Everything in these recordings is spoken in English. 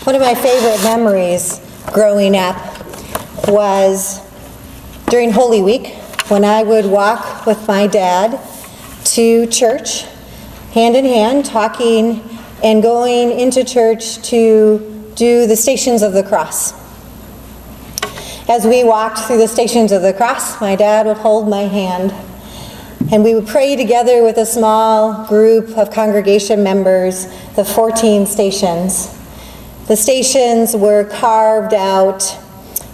One of my favorite memories growing up was during Holy Week when I would walk with my dad to church, hand in hand, talking and going into church to do the Stations of the Cross. As we walked through the Stations of the Cross, my dad would hold my hand, and we would pray together with a small group of congregation members, the 14 stations. The stations were carved out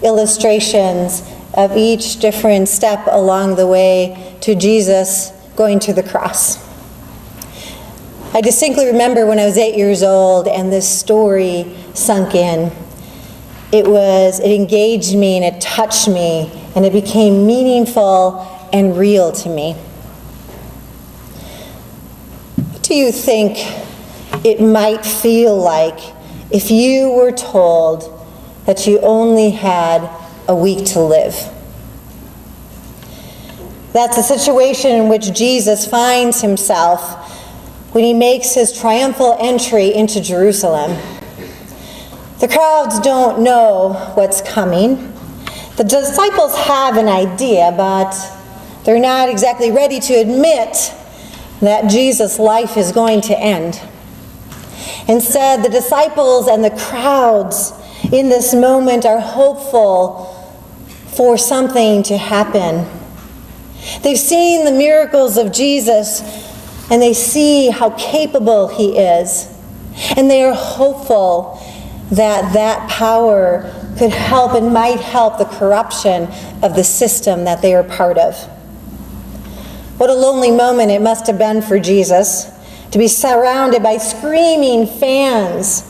illustrations of each different step along the way to Jesus going to the cross. I distinctly remember when I was 8 years old and this story sunk in. It engaged me and it touched me and it became meaningful and real to me. What do you think it might feel like if you were told that you only had a week to live? That's a situation in which Jesus finds himself when he makes his triumphal entry into Jerusalem. The crowds don't know what's coming. The disciples have an idea, but they're not exactly ready to admit that Jesus' life is going to end. Instead, the disciples and the crowds in this moment are hopeful for something to happen. They've seen the miracles of Jesus, and they see how capable he is. And they are hopeful that that power could help and might help the corruption of the system that they are part of. What a lonely moment it must have been for Jesus to be surrounded by screaming fans,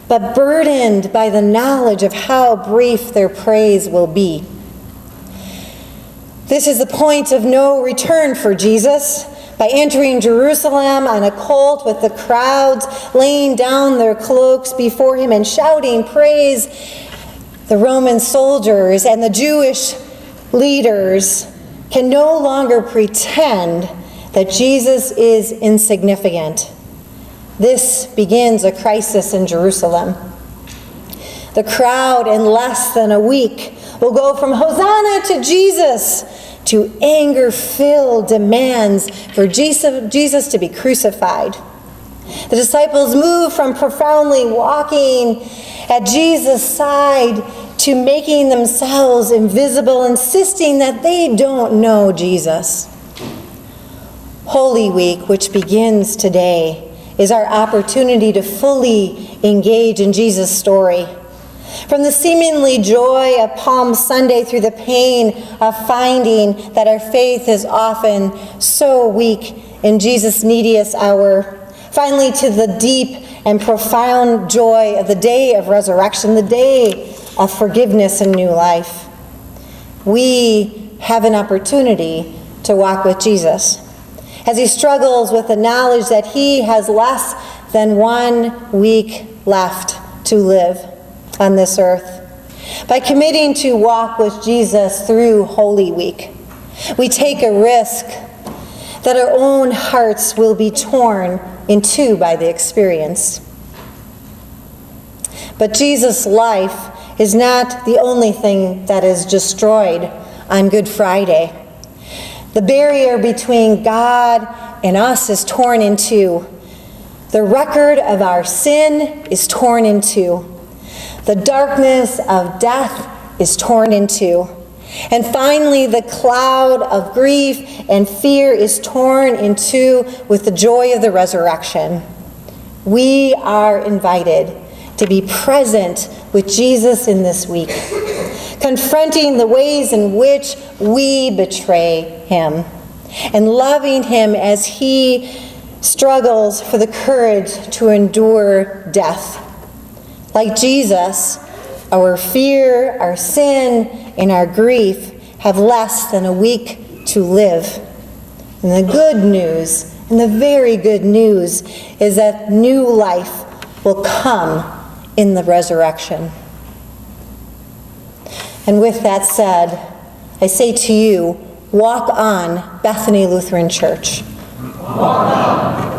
but burdened by the knowledge of how brief their praise will be. This is the point of no return for Jesus. By entering Jerusalem on a colt with the crowds laying down their cloaks before him and shouting praise, the Roman soldiers and the Jewish leaders can no longer pretend that Jesus is insignificant. This begins a crisis in Jerusalem. The crowd in less than a week will go from Hosanna to Jesus to anger-filled demands for Jesus to be crucified. The disciples move from profoundly walking at Jesus' side to making themselves invisible, insisting that they don't know Jesus. Holy Week, which begins today, is our opportunity to fully engage in Jesus' story. From the seemingly joy of Palm Sunday through the pain of finding that our faith is often so weak in Jesus' neediest hour, finally to the deep and profound joy of the day of resurrection, the day of forgiveness and new life. We have an opportunity to walk with Jesus as he struggles with the knowledge that he has less than 1 week left to live on this earth. By committing to walk with Jesus through Holy Week, we take a risk that our own hearts will be torn in two by the experience. But Jesus' life is not the only thing that is destroyed on Good Friday. The barrier between God and us is torn in two. The record of our sin is torn in two. The darkness of death is torn in two. And finally, the cloud of grief and fear is torn in two with the joy of the resurrection. We are invited to be present with Jesus in this week, confronting the ways in which we betray him, and loving him as he struggles for the courage to endure death. Like Jesus, our fear, our sin, and our grief have less than a week to live. And the good news, and the very good news, is that new life will come in the resurrection. And with that said, I say to you, walk on, Bethany Lutheran Church. Walk on.